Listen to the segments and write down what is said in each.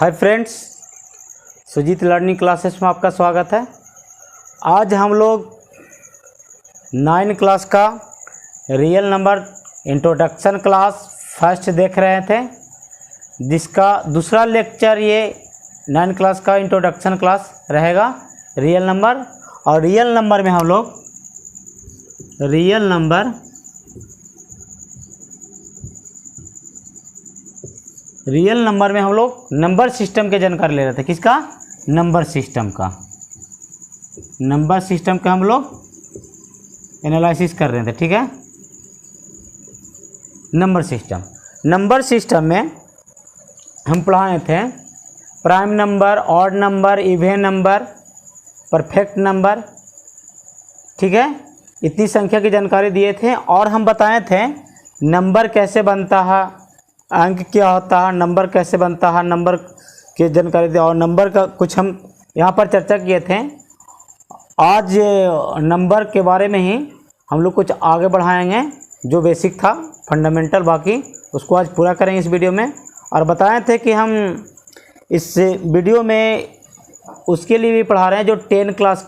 हाय friends, Sujeet learning classes में आपका स्वागत है। आज हम लोग 9 क्लास का real number introduction class first देख रहे थे, जिसका दूसरा लेक्चर ये 9 क्लास का इंट्रोडक्शन क्लास रहेगा रियल नंबर। और रियल नंबर में हम लोग नंबर सिस्टम के जानकारी ले रहे थे। किसका? नंबर सिस्टम का। नंबर सिस्टम का हम लोग एनालिसिस कर रहे थे, ठीक है। नंबर सिस्टम में हम पढ़ाए थे prime number, odd number, even number, perfect number, ठीक है। इतनी संख्या की जानकारी दिए थे और हम बताए थे नंबर कैसे बनता है, अंक क्या होता है, नंबर कैसे बनता है, नंबर की जानकारी दी और नंबर का कुछ हम यहाँ पर चर्चा किए थे। आज नंबर के बारे में ही हम लोग कुछ आगे बढ़ाएंगे, जो बेसिक था फंडामेंटल, बाकी उसको आज पूरा करेंगे इस वीडियो में। और बताए थे कि हम इस वीडियो में उसके लिए भी पढ़ा रहे हैं जो 10 क्लास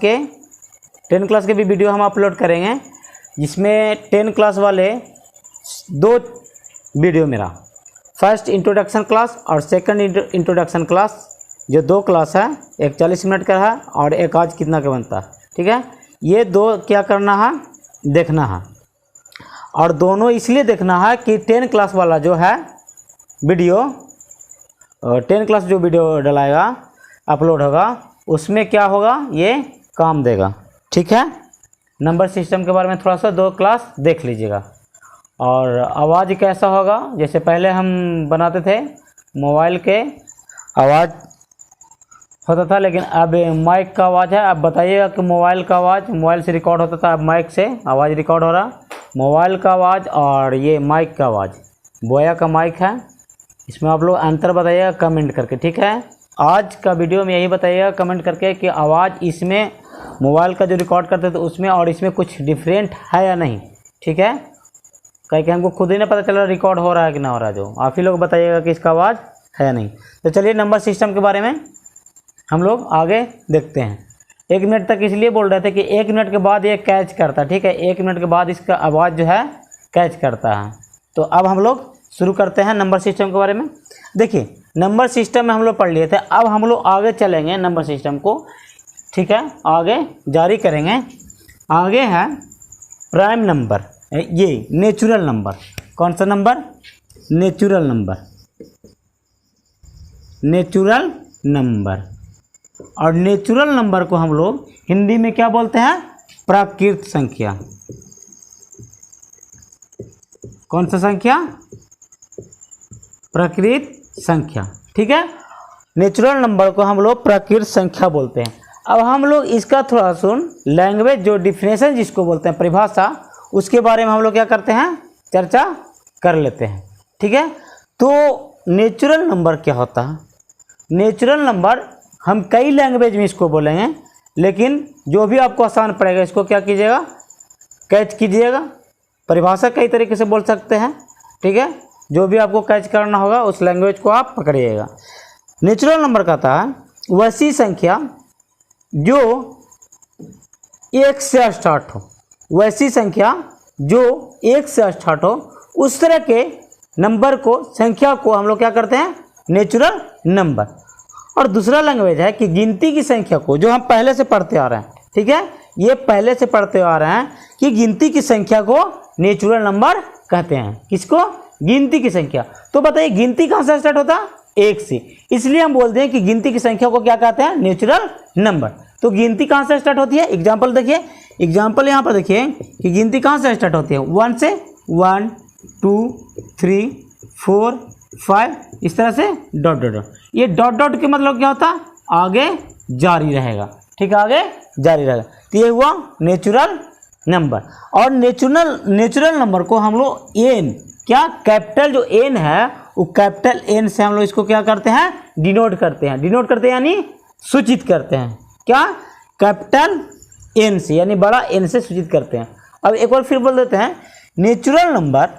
के भी वीडियो हम अपलोड करेंगे, जिसमें 10 क्लास वाले 2 वीडियो मेरा, फर्स्ट इंट्रोडक्शन क्लास और सेकंड इंट्रोडक्शन क्लास, जो 2 क्लास है, एक 40 मिनट का है और एक आज कितना का बनता है, ठीक है। ये 2 क्या करना है, देखना है। और दोनों इसलिए देखना है कि 10 क्लास वाला जो है वीडियो, 10 क्लास जो वीडियो डलाएगा, अपलोड होगा, उसमें क्या होगा, ये काम देगा, ठीक है। नंबर सिस्टम के बारे में थोड़ा सा 2 क्लास देख लीजिएगा। और आवाज़ कैसा होगा, जैसे पहले हम बनाते थे मोबाइल के आवाज़ होता था, लेकिन अब माइक का आवाज़ है। अब बताइएगा कि मोबाइल का आवाज़ मोबाइल से रिकॉर्ड होता था, अब माइक से आवाज़ रिकॉर्ड हो रहा। मोबाइल का आवाज़ और ये माइक का आवाज़, बोया का माइक है, इसमें आप लोग अंतर बताइएगा कमेंट करके, ठीक है। आज का वीडियो में यही बताइएगा कमेंट करके कि आवाज़ इसमें मोबाइल का जो रिकॉर्ड करते थे उसमें और इसमें कुछ डिफरेंट है या नहीं, ठीक है। कहीं हमको खुद ही नहीं पता चल रहा रिकॉर्ड हो रहा है कि ना हो रहा है, जो आप ही लोग बताइएगा कि इसका आवाज़ है या नहीं। तो चलिए नंबर सिस्टम के बारे में हम लोग आगे देखते हैं। 1 मिनट तक इसलिए बोल रहे थे कि 1 मिनट के बाद ये कैच करता है, ठीक है। 1 मिनट के बाद इसका आवाज़ जो है कैच करता है। तो अब हम लोग शुरू करते हैं नंबर सिस्टम के बारे में। देखिए, नंबर सिस्टम में हम लोग पढ़ लिए थे, अब हम लोग आगे चलेंगे नंबर सिस्टम को, ठीक है, आगे जारी करेंगे। आगे है प्राइम नंबर, ये नेचुरल नंबर। कौन सा नंबर? Natural number. और नेचुरल नंबर को हम लोग हिंदी में क्या बोलते हैं? प्राकृत संख्या। कौन सा संख्या? प्राकृत संख्या, ठीक है। नेचुरल नंबर को हम लोग प्राकृत संख्या बोलते हैं। अब हम लोग इसका थोड़ा सुन लैंग्वेज, जो डिफिनेशन जिसको बोलते हैं, परिभाषा, उसके बारे में हम लोग क्या करते हैं, चर्चा कर लेते हैं, ठीक है। तो नेचुरल नंबर क्या होता है? नेचुरल नंबर हम कई लैंग्वेज में इसको बोलेंगे, लेकिन जो भी आपको आसान पड़ेगा इसको क्या कीजिएगा, कैच कीजिएगा। परिभाषा कई तरीके से बोल सकते हैं, ठीक है। जो भी आपको कैच करना होगा उस लैंग्वेज को आप पकड़िएगा। नेचुरल नंबर कहता है वैसी संख्या जो 1 से स्टार्ट हो, वैसी संख्या जो 1 से स्टार्ट हो, उस तरह के नंबर को, संख्या को हम लोग क्या करते हैं, नेचुरल नंबर। और दूसरा लैंग्वेज है कि गिनती की संख्या को, जो हम पहले से पढ़ते आ रहे हैं, ठीक है, ये पहले से पढ़ते आ रहे हैं कि गिनती की संख्या को नेचुरल नंबर कहते हैं। किसको? गिनती की संख्या। तो बताइए गिनती कहाँ से स्टार्ट होता है? 1 से, इसलिए हम बोलते हैं कि गिनती की संख्या को क्या कहते हैं, नेचुरल नंबर। तो गिनती कहाँ से स्टार्ट होती है? एग्जाम्पल देखिए, एग्जाम्पल यहाँ पर देखिए कि गिनती कहाँ से स्टार्ट होती है। 1 से 1 2 3 4 5, इस तरह से डॉट डॉट डॉट। ये डॉट डॉट के मतलब क्या होता है? आगे जारी रहेगा, ठीक है, आगे जारी रहेगा। तो ये हुआ नेचुरल नंबर। और नेचुरल नंबर को हम लोग एन, क्या, कैपिटल जो एन है, वो कैपिटल एन से हम लोग इसको क्या करते हैं, डिनोट करते हैं यानी सूचित करते हैं। क्या? कैपिटल एन से, यानी बड़ा एन से सूचित करते हैं। अब एक बार फिर बोल देते हैं, नेचुरल नंबर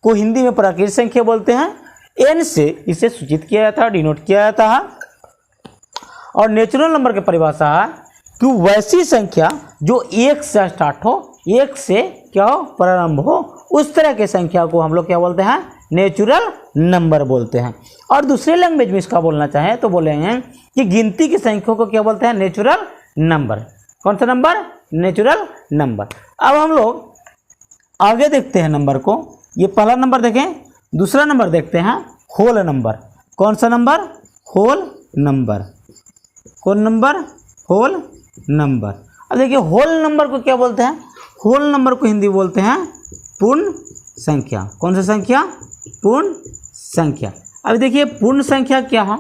को हिंदी में प्राकृत संख्या बोलते हैं, एन से इसे सूचित किया जाता है, डिनोट किया जाता है। और नेचुरल नंबर की परिभाषा है कि वैसी संख्या जो एक से स्टार्ट हो, एक से क्या हो, प्रारंभ हो, उस तरह की संख्या को हम लोग क्या बोलते हैं, नेचुरल नंबर बोलते हैं। और दूसरे लैंग्वेज में इसका बोलना चाहें तो बोलेंगे कि गिनती की संख्या को क्या बोलते हैं, नेचुरल नंबर। कौन सा नंबर, नेचुरल नंबर। अब हम लोग आगे देखते हैं नंबर को। ये पहला नंबर देखें, दूसरा नंबर देखते हैं होल नंबर। कौन सा नंबर, होल नंबर। कौन नंबर, होल नंबर। अब देखिए होल नंबर को क्या बोलते हैं, होल नंबर को हिंदी बोलते हैं पूर्ण संख्या। कौन सा संख्या, पूर्ण संख्या। अब देखिए पूर्ण संख्या क्या है,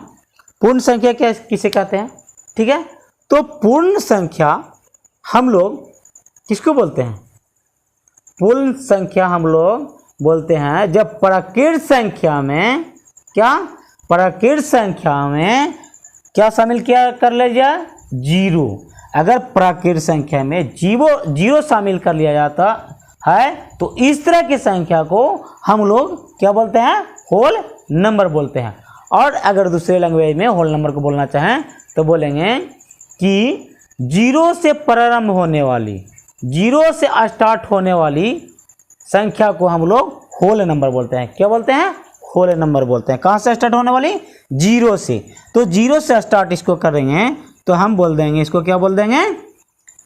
पूर्ण संख्या क्या किसे कहते हैं, ठीक है। तो पूर्ण संख्या हम लोग किसको बोलते हैं, पूर्ण संख्या हम लोग बोलते हैं जब प्राकृत संख्या में क्या, प्राकृत संख्या में क्या शामिल किया कर लिया जाए, जीरो। अगर प्राकृत संख्या में जीरो शामिल कर लिया जाता है तो इस तरह की संख्या को हम लोग क्या बोलते हैं, होल नंबर बोलते हैं। और अगर दूसरे लैंग्वेज में होल नंबर को बोलना चाहें तो बोलेंगे कि जीरो से प्रारंभ होने वाली, जीरो से स्टार्ट होने वाली संख्या को हम लोग होल नंबर बोलते हैं। क्या बोलते हैं, होल नंबर बोलते हैं। कहाँ से स्टार्ट होने वाली, जीरो से। तो जीरो से स्टार्ट इसको करेंगे तो हम बोल देंगे, इसको क्या बोल देंगे,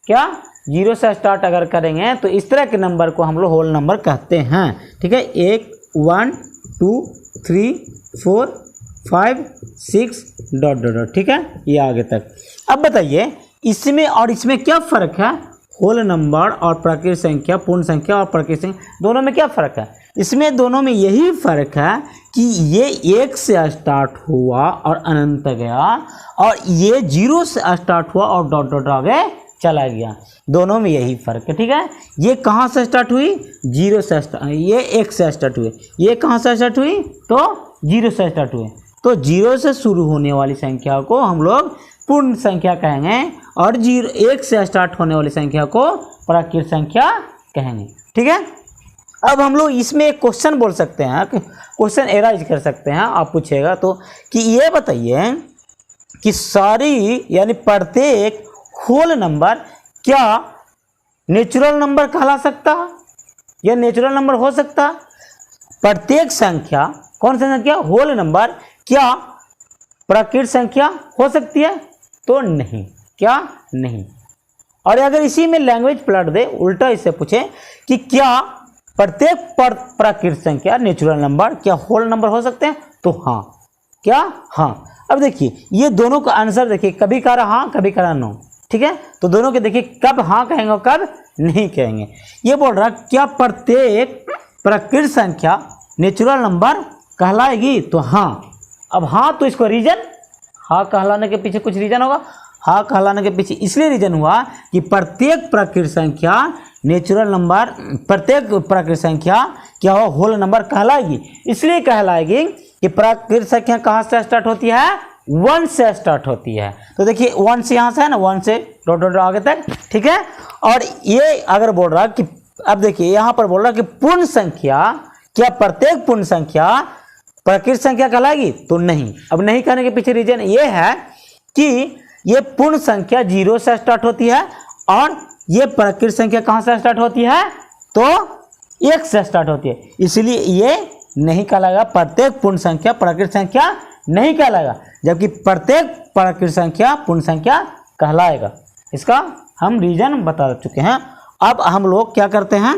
क्या, जीरो से स्टार्ट अगर करेंगे तो इस तरह के नंबर को हम लोग होल नंबर कहते हैं, ठीक है। 1 1 2 3 4 5 6 डॉट डॉट डॉट, ठीक है, ये आगे तक। अब बताइए इसमें और इसमें क्या फ़र्क है, होल नंबर और प्राकृत संख्या, पूर्ण संख्या और प्राकृत संख्या, दोनों में क्या फ़र्क है। इसमें दोनों में यही फ़र्क है कि ये एक से स्टार्ट हुआ और अनंत गया, और ये जीरो से स्टार्ट हुआ और डॉट डॉट आगे चला गया। दोनों में यही फ़र्क है, ठीक है। ये कहाँ से स्टार्ट हुई, जीरो से स्टार्ट, ये एक से स्टार्ट हुए। ये कहाँ से स्टार्ट हुई, तो जीरो से स्टार्ट हुए। तो जीरो से शुरू होने वाली संख्या को हम लोग पूर्ण संख्या कहेंगे, और जीरो एक से स्टार्ट होने वाली संख्या को प्राकृत संख्या कहेंगे, ठीक है। अब हम लोग इसमें एक क्वेश्चन बोल सकते हैं, क्वेश्चन एराइज कर सकते हैं, आप पूछेगा तो कि ये बताइए कि सारी यानी प्रत्येक होल नंबर क्या नेचुरल नंबर कहला सकता है, या नेचुरल नंबर हो सकता है। प्रत्येक संख्या, कौन सी संख्या, होल नंबर, क्या प्राकृत संख्या हो सकती है, तो नहीं, क्या, नहीं। और अगर इसी में लैंग्वेज पलट दे, उल्टा इससे पूछे कि क्या प्रत्येक प्राकृत संख्या, नेचुरल नंबर, क्या होल नंबर हो सकते हैं, तो हाँ, क्या, हाँ। अब देखिए ये दोनों का आंसर देखिए, कभी कह रहा हाँ, कभी कह रहा नो, ठीक है। तो दोनों के देखिए कब हाँ कहेंगे और कब नहीं कहेंगे। ये बोल रहा क्या प्रत्येक प्राकृत संख्या नेचुरल नंबर कहलाएगी, तो हाँ। अब हाँ तो इसको रीजन, हाँ कहलाने के पीछे कुछ रीजन होगा। हाँ कहलाने के पीछे इसलिए रीजन हुआ कि प्रत्येक प्राकृत संख्या नेचुरल नंबर, प्रत्येक प्राकृत संख्या क्या हो, होल नंबर कहलाएगी। इसलिए कहलाएगी कि प्राकृत संख्या कहाँ से स्टार्ट होती है, 1 से स्टार्ट होती है। तो देखिए 1 से यहाँ से है ना, 1 से डॉट डॉट आगे तक, ठीक है। और ये अगर बोल रहा कि, अब देखिए यहाँ पर बोल रहा कि पूर्ण संख्या, क्या प्रत्येक पूर्ण संख्या प्राकृत संख्या कहलाएगी, तो नहीं। अब नहीं कहने के पीछे रीजन ये है कि ये पूर्ण संख्या 0 से स्टार्ट होती है, और ये प्राकृत संख्या कहाँ से स्टार्ट होती है, तो 1 से स्टार्ट होती है। इसलिए ये नहीं कहलाएगा, प्रत्येक पूर्ण संख्या प्राकृत संख्या नहीं कहलाएगा, जबकि प्रत्येक प्राकृत संख्या पूर्ण संख्या कहलाएगा। इसका हम रीजन बता चुके हैं। अब हम लोग क्या करते हैं,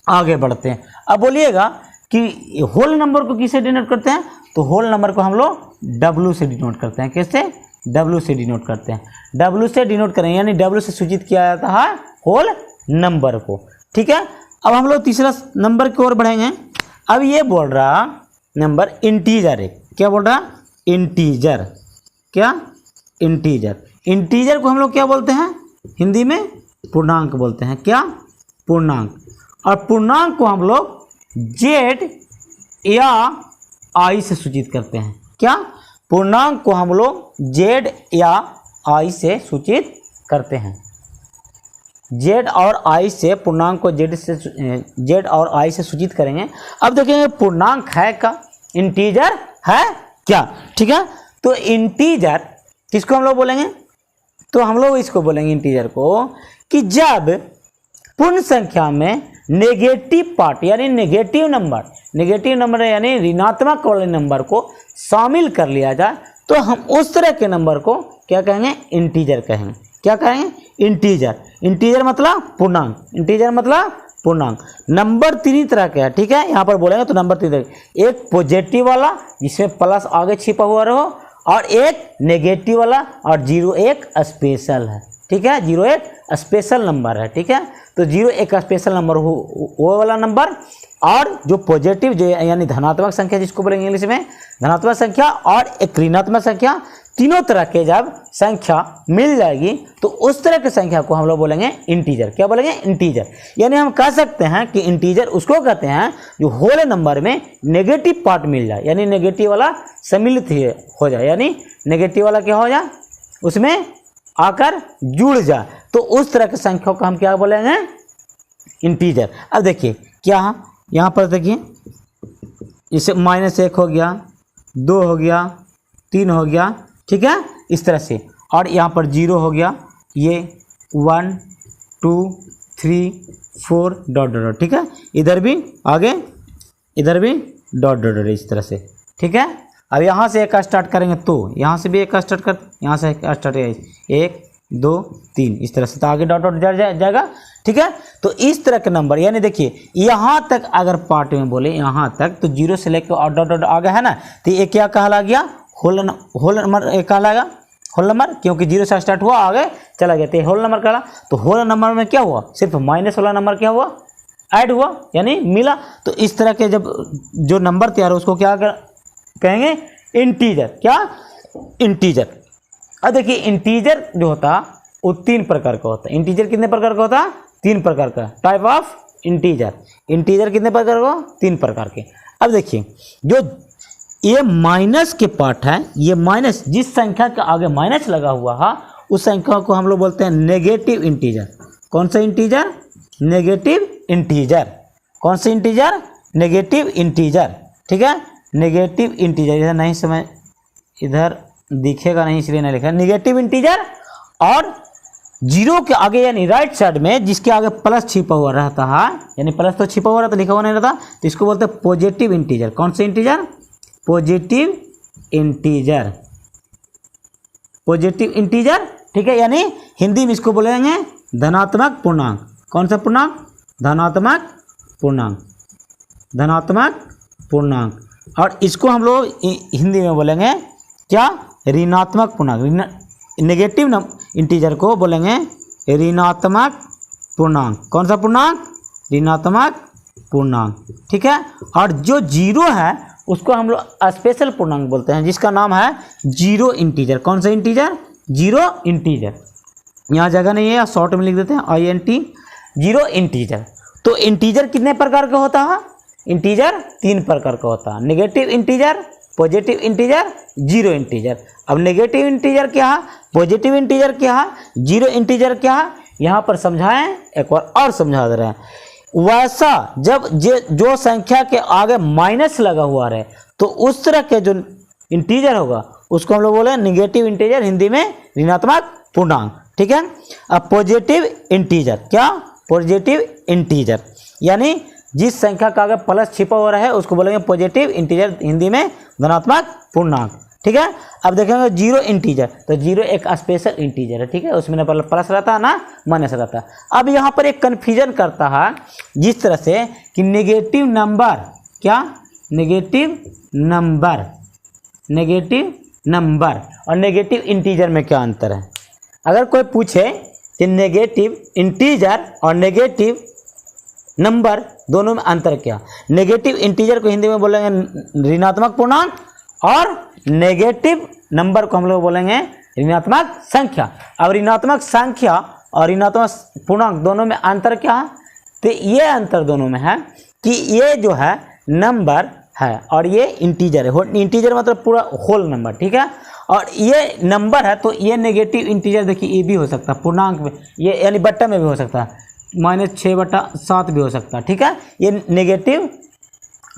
आगे बढ़ते हैं। अब बोलिएगा कि होल नंबर को किससे डिनोट करते हैं, तो होल नंबर को हम लोग W से डिनोट करते हैं। कैसे, W से डिनोट करते हैं। W से डिनोट करें, यानी W से सूचित किया जाता है होल नंबर को, ठीक है। अब हम लोग तीसरा नंबर की ओर बढ़ेंगे। अब ये बोल रहा नंबर इंटीजर है, क्या बोल रहा, इंटीजर, क्या, इंटीजर। इंटीजर को हम लोग क्या बोलते हैं, हिंदी में पूर्णांक बोलते हैं, क्या, पूर्णांक। और पूर्णांक को हम लोग Z या I से सूचित करते हैं, क्या, पूर्णांक को हम लोग Z या I से सूचित करते हैं। Z और I से, पूर्णांक को Z और I से सूचित करेंगे। अब देखेंगे पूर्णांक है क्या, इंटीजर है क्या, ठीक है। तो इंटीजर किसको हम लोग बोलेंगे, तो हम लोग इसको बोलेंगे इंटीजर को कि जब पूर्ण संख्या में नेगेटिव पार्ट यानी नेगेटिव नंबर यानी ऋणात्मक वाले नंबर को शामिल कर लिया जाए तो हम उस तरह के नंबर को क्या कहेंगे, इंटीजर कहेंगे। क्या कहेंगे, इंटीजर। इंटीजर मतलब पूर्णांक, इंटीजर मतलब पूर्णांक। नंबर तीन तरह के है, ठीक है, यहाँ पर बोलेंगे तो नंबर तीन तरह के, एक पॉजिटिव वाला जिसमें प्लस आगे छिपा हुआ रहो, और एक नेगेटिव वाला, और 0 एक स्पेशल है, ठीक है, 0 एक स्पेशल नंबर है, ठीक है। तो 0 एक स्पेशल नंबर हो वो वाला नंबर, और जो पॉजिटिव जो यानी धनात्मक संख्या जिसको बोलेंगे इंग्लिश में धनात्मक संख्या, और एक ऋणात्मक संख्या, तीनों तरह के जब संख्या मिल जाएगी तो उस तरह की संख्या को हम लोग बोलेंगे इंटीजर। क्या बोलेंगे, इंटीजर। यानी हम कह सकते हैं कि इंटीजर उसको कहते हैं जो होल नंबर में नेगेटिव पार्ट मिल जाए, यानी नेगेटिव वाला सम्मिलित हो जाए, यानी नेगेटिव वाला क्या हो जाए, उसमें आकर जुड़ जाए, तो उस तरह की संख्या को हम क्या बोलेंगे, इंटीजर। अब देखिए क्या यहाँ पर देखिए, इसे -1 हो गया, 2 हो गया, 3 हो गया, ठीक है, इस तरह से, और यहाँ पर 0 हो गया, ये 1 2 3 4 डॉट डॉट, ठीक है, इधर भी आगे, इधर भी डॉट डॉट, इस तरह से, ठीक है। अब यहाँ से एक स्टार्ट करेंगे तो यहाँ से भी एक स्टार्ट कर, यहाँ से एक स्टार्ट, 1 2 3, इस तरह से, तो आगे डॉट डॉट जाएगा, ठीक है। तो इस तरह के नंबर, यानी देखिए यहाँ तक अगर पार्ट में बोले यहाँ तक, तो 0 से लेकर और डॉट डॉट आगे है ना, तो ये क्या कहला गया, होल नंबर कहलाएगा, होल नंबर, क्योंकि 0 से स्टार्ट हुआ आगे चला गया, तो होल नंबर कहला। तो होल नंबर में क्या हुआ, सिर्फ माइनस वाला नंबर क्या हुआ, ऐड हुआ, यानी मिला। तो इस तरह के जब जो नंबर तैयार हो उसको क्या कहेंगे, इंटीजर। क्या, इंटीजर। अब देखिए इंटीजर जो होता वो 3 प्रकार का होता है। इंटीजर कितने प्रकार का होता है, 3 प्रकार का टाइप ऑफ इंटीजर। इंटीजर कितने प्रकार का, 3 प्रकार के। अब देखिए जो ये माइनस के पार्ट है, ये माइनस जिस संख्या के आगे माइनस लगा हुआ है उस संख्या को हम लोग बोलते हैं नेगेटिव इंटीजर। कौन सा इंटीजर, नेगेटिव इंटीजर। कौन सा इंटीजर, नेगेटिव इंटीजर, ठीक है, नेगेटिव इंटीजर। इधर नहीं समझ, इधर दिखेगा नहीं इसलिए नहीं लिखा, नेगेटिव इंटीजर। और 0 के आगे यानी राइट साइड में जिसके आगे प्लस छिपा हुआ रहता है, यानी प्लस तो छिपा हुआ रहता, लिखा हुआ नहीं रहता, तो इसको बोलते हैं पॉजिटिव इंटीजर। कौन सा integer, positive integer, positive integer, ठीक है। यानी हिंदी में इसको बोलेंगे धनात्मक पूर्णांक। कौन सा पूर्णांक, धनात्मक पूर्णांक, धनात्मक पूर्णांक। और इसको हम लोग हिंदी में बोलेंगे क्या, ऋणात्मक पूर्णांक। नेगेटिव इंटीजर को बोलेंगे ऋणात्मक पूर्णांक। कौन सा पूर्णांक, ऋणात्मक पूर्णांक, ठीक है। और जो 0 है उसको हम लोग स्पेशल पूर्णांक बोलते हैं, जिसका नाम है 0 इंटीजर। कौन सा इंटीजर, 0 इंटीजर। यहाँ जगह नहीं है, शॉर्ट में लिख देते हैं INT, 0 इंटीजर। तो इंटीजर कितने प्रकार का होता है, इंटीजर 3 प्रकार का होता है, negative integer, positive integer, 0 integer. अब नेगेटिव इंटीजर क्या है, पॉजिटिव इंटीजर क्या है, 0 इंटीजर क्या है, यहाँ पर समझाएं, एक बार और समझा दे रहे हैं। वैसा जब जो संख्या के आगे माइनस लगा हुआ रहे तो उस तरह के जो इंटीजर होगा उसको हम लोग बोले नेगेटिव इंटीजर, हिंदी में ऋणात्मक पूर्णांक, ठीक है। अब पॉजिटिव इंटीजर, क्या, पॉजिटिव इंटीजर, यानी जिस संख्या का आगे प्लस छिपा हो रहा है उसको बोलेंगे पॉजिटिव इंटीजर, हिंदी में धनात्मक पूर्णांक, ठीक है। अब देखेंगे 0 इंटीजर, तो 0 एक स्पेशल इंटीजर है, ठीक है, उसमें ना प्लस रहता है ना माइनस रहता है। अब यहाँ पर एक कन्फ्यूजन करता है जिस तरह से कि नेगेटिव नंबर, क्या, नेगेटिव नंबर, नेगेटिव नंबर और नेगेटिव इंटीजर में क्या अंतर है। अगर कोई पूछे कि नेगेटिव इंटीजर और नेगेटिव नंबर दोनों में अंतर क्या, नेगेटिव इंटीजर को हिंदी में बोलेंगे ऋणात्मक पूर्णांक और नेगेटिव नंबर को हम लोग बोलेंगे ऋणात्मक संख्या। अब ऋणात्मक संख्या और ऋणात्मक पूर्णांक दोनों में अंतर क्या है, तो ये अंतर दोनों में है कि ये जो है नंबर है और ये इंटीजर है। इंटीजर मतलब पूरा होल नंबर, ठीक है, और ये नंबर है तो ये नेगेटिव इंटीजर देखिए ये भी हो सकता है पूर्णांक में, ये यानी बट्टा में भी हो सकता है, -6/7 भी हो सकता है, ठीक है। ये नेगेटिव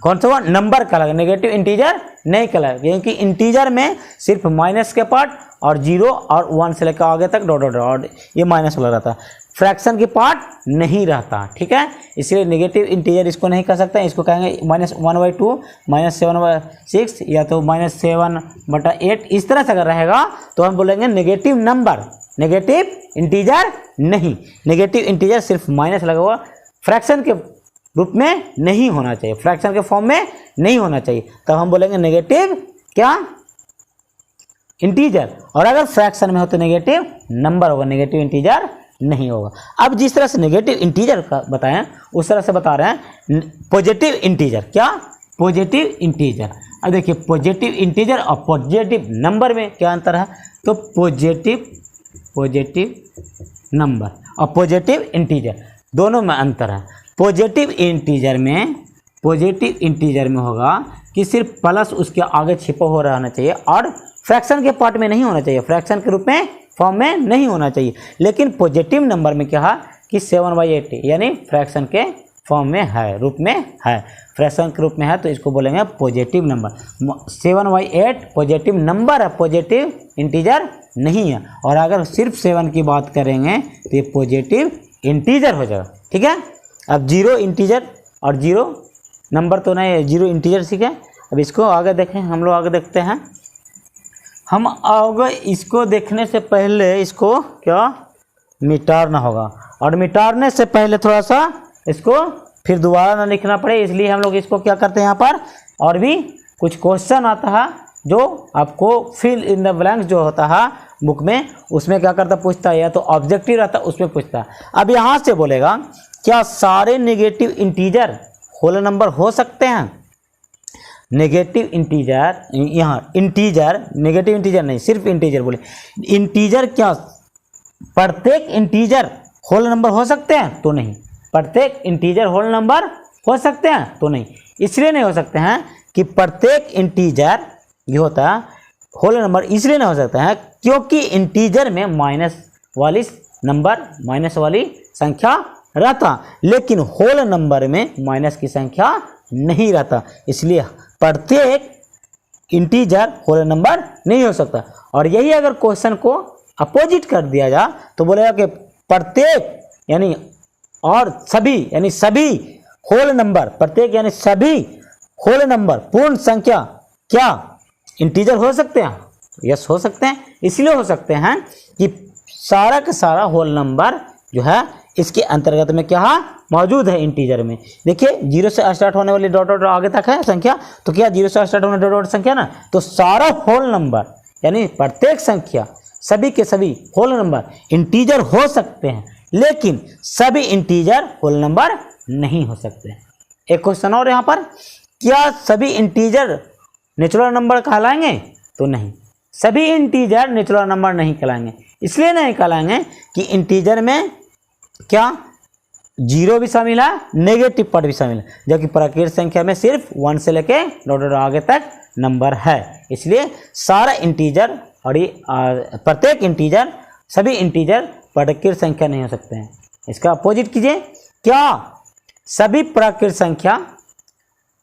कौन सा हुआ, नंबर कहलाएगा, नेगेटिव इंटीजर नहीं कहलाएगा, क्योंकि इंटीजर में सिर्फ माइनस के पार्ट और 0 और 1 से लेकर आगे तक डॉट डॉट डॉट ये माइनस वाला रहता है, फ्रैक्शन के पार्ट नहीं रहता, ठीक है। इसलिए नेगेटिव इंटीजर इसको नहीं कह सकते, इसको कहेंगे -1/2 -7/6 या तो -7/8, इस तरह से अगर रहेगा तो हम बोलेंगे नेगेटिव नंबर, नेगेटिव इंटीजर नहीं। नेगेटिव इंटीजर सिर्फ माइनस लगा हुआ, फ्रैक्शन के रूप में नहीं होना चाहिए, फ्रैक्शन के फॉर्म में नहीं होना चाहिए, तब हम बोलेंगे नेगेटिव क्या, इंटीजर। और अगर फ्रैक्शन में हो तो नेगेटिव नंबर होगा, नेगेटिव इंटीजर नहीं होगा। अब जिस तरह से नेगेटिव इंटीजर का बताएं उस तरह से बता रहे हैं पॉजिटिव इंटीजर, क्या, पॉजिटिव इंटीजर। अब देखिए पॉजिटिव इंटीजर और पॉजिटिव नंबर में क्या अंतर है, तो पॉजिटिव नंबर और पॉजिटिव इंटीजर दोनों में अंतर है। पॉजिटिव इंटीजर में होगा कि सिर्फ प्लस उसके आगे छिपा हो रहना चाहिए और फ्रैक्शन के पार्ट में नहीं होना चाहिए, फ्रैक्शन के रूप में फॉर्म में नहीं होना चाहिए। लेकिन पॉजिटिव नंबर में क्या है कि 7/8 यानी फ्रैक्शन के फॉर्म में है, रूप में है, फ्रैक्शन के रूप में है, तो इसको बोलेंगे पॉजिटिव नंबर। 7/8 पॉजिटिव नंबर है, पॉजिटिव इंटीजर नहीं है। और अगर सिर्फ 7 की बात करेंगे तो ये पॉजिटिव इंटीजर हो जाएगा, ठीक है। अब 0 इंटीजर और 0 नंबर तो नहीं, 0 इंटीजर सीखे। अब इसको आगे देखें, हम लोग आगे देखते हैं। हम आगे इसको देखने से पहले इसको क्या मिटाना होगा, और मिटाने से पहले थोड़ा सा इसको फिर दोबारा ना लिखना पड़े, इसलिए हम लोग इसको क्या करते हैं यहाँ पर, और भी कुछ क्वेश्चन आता है जो आपको फिल इन द ब्लैंक्स जो होता है बुक में, उसमें क्या करता पूछता है, या तो ऑब्जेक्टिव रहता है उसमें पूछता है। अब यहाँ से बोलेगा क्या सारे नेगेटिव इंटीजर होल नंबर हो सकते हैं। नेगेटिव इंटीजर, यहाँ इंटीजर, नेगेटिव इंटीजर नहीं, सिर्फ इंटीजर बोले, इंटीजर क्या प्रत्येक इंटीजर होल नंबर हो सकते हैं, तो नहीं। प्रत्येक इंटीजर होल नंबर हो सकते हैं, तो नहीं। इसलिए नहीं हो सकते हैं कि प्रत्येक इंटीजर ये होता है होल नंबर, इसलिए नहीं हो सकता है क्योंकि इंटीजर में माइनस वाली नंबर, माइनस वाली संख्या रहता, लेकिन होल नंबर में माइनस की संख्या नहीं रहता, इसलिए प्रत्येक इंटीजर होल नंबर नहीं हो सकता। और यही अगर क्वेश्चन को अपोजिट कर दिया जाए तो बोलेगा कि प्रत्येक यानी और सभी यानी सभी होल नंबर, प्रत्येक यानी सभी होल नंबर पूर्ण संख्या क्या इंटीजर हो सकते हैं, यस हो सकते हैं। इसलिए हो सकते हैं कि सारा का सारा होल नंबर जो है इसके अंतर्गत में क्या मौजूद है इंटीजर में। देखिए 0 से स्टार्ट होने वाली डॉट डॉट आगे तक है संख्या, तो क्या 0 से स्टार्ट होने डॉट डॉट संख्या ना, तो सारा होल नंबर यानी प्रत्येक संख्या सभी के सभी होल नंबर इंटीजर हो सकते हैं, लेकिन सभी इंटीजर होल नंबर नहीं हो सकते। एक क्वेश्चन और यहाँ पर, क्या सभी इंटीजर नेचुरल नंबर कहलाएंगे, तो नहीं, सभी इंटीजर नेचुरल नंबर नहीं कहलाएंगे। इसलिए नहीं कहलाएंगे कि इंटीजर में क्या 0 भी शामिल है, नेगेटिव पार्ट भी शामिल है, जबकि प्राकृतिक संख्या में सिर्फ 1 से लेके डॉट डॉट आगे तक नंबर है। इसलिए सारा इंटीजर और ये प्रत्येक इंटीजर, सभी इंटीजर प्राकृतिक संख्या नहीं हो सकते हैं। इसका अपोजिट कीजिए, क्या सभी प्राकृतिक संख्या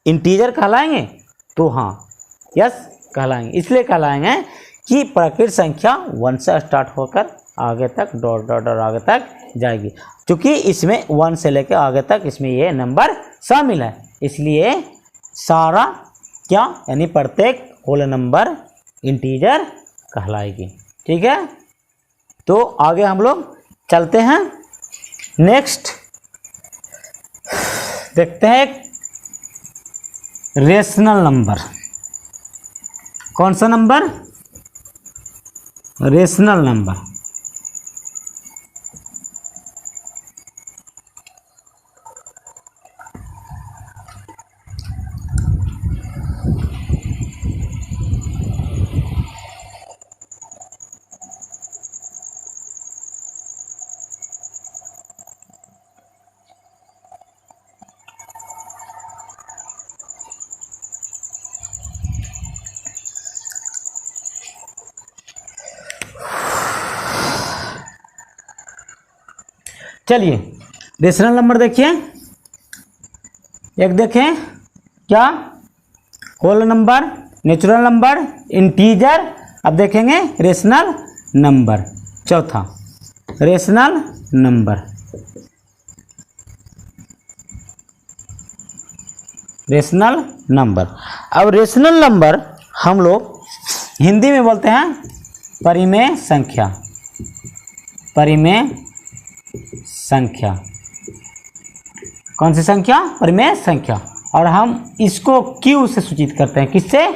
इंटीजर कहलाएंगे, तो हाँ यस कहलाएंगे। इसलिए कहलाएंगे कि प्राकृतिक संख्या 1 से स्टार्ट होकर आगे तक डॉट डॉट डॉट आगे तक जाएगी, क्योंकि इसमें 1 से लेकर आगे तक इसमें ये नंबर शामिल है। इसलिए सारा क्या यानी प्रत्येक होल नंबर इंटीजर कहलाएगी, ठीक है। तो आगे हम लोग चलते हैं, नेक्स्ट देखते हैं रेशनल नंबर। कौन सा नंबर, रेशनल नंबर। चलिए रेशनल नंबर देखिए, एक देखें क्या, whole number, natural number, integer, अब देखेंगे रेशनल नंबर। चौथा रेशनल नंबर, रेशनल नंबर। अब रेशनल नंबर हम लोग हिंदी में बोलते हैं परिमेय संख्या, परिमेय संख्या। कौन सी संख्या, परिमेय संख्या। और हम इसको क्यू से सूचित करते हैं, किससे,